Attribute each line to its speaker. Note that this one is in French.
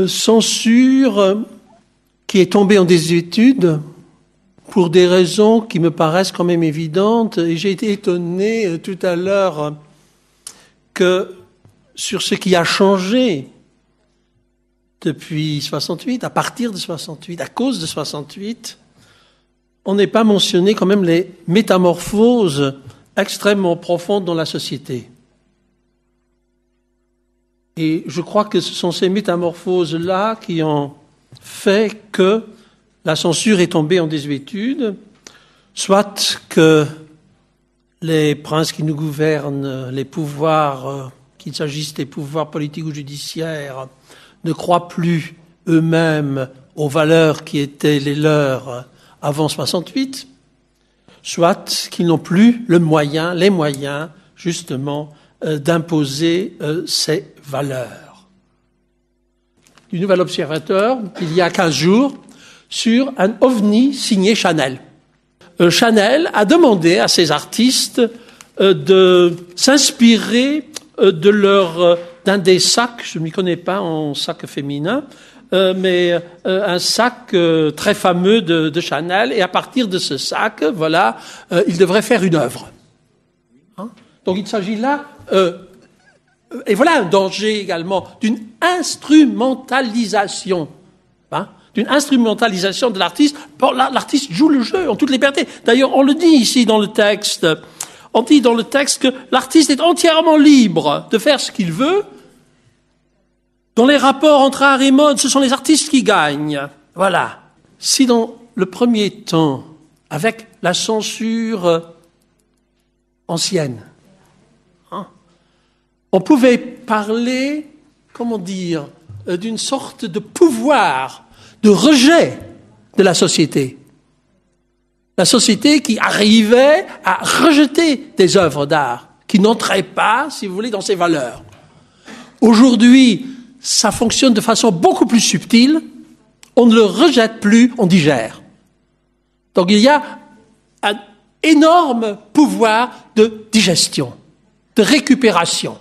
Speaker 1: censure qui est tombée en désuétude pour des raisons qui me paraissent quand même évidentes. Et j'ai été étonné tout à l'heure que sur ce qui a changé depuis 68, à partir de 68, à cause de 68, on n'ait pas mentionné quand même les métamorphoses extrêmement profondes dans la société. Et je crois que ce sont ces métamorphoses-là qui ont fait que la censure est tombée en désuétude, soit que les princes qui nous gouvernent, les pouvoirs, qu'il s'agisse des pouvoirs politiques ou judiciaires, ne croient plus eux-mêmes aux valeurs qui étaient les leurs avant 68, soit qu'ils n'ont plus les moyens, justement, d'imposer ces valeurs. Du Nouvel Observateur, il y a 15 jours, sur un ovni signé Chanel. Chanel a demandé à ses artistes de s'inspirer d'un des sacs, je ne m'y connais pas en sac féminin, mais un sac très fameux de Chanel, et à partir de ce sac, voilà, il devrait faire une œuvre. Donc il s'agit là, et voilà un danger également, d'une instrumentalisation, d'une instrumentalisation de l'artiste. Bon, l'artiste joue le jeu en toute liberté. D'ailleurs, on le dit ici dans le texte. On dit dans le texte que l'artiste est entièrement libre de faire ce qu'il veut. Dans les rapports entre art et mode, ce sont les artistes qui gagnent. Voilà. Si dans le premier temps, avec la censure ancienne, on pouvait parler, comment dire, d'une sorte de pouvoir, de rejet de la société. La société qui arrivait à rejeter des œuvres d'art, qui n'entraient pas, si vous voulez, dans ses valeurs. Aujourd'hui, ça fonctionne de façon beaucoup plus subtile. On ne le rejette plus, on digère. Donc il y a un énorme pouvoir de digestion, de récupération.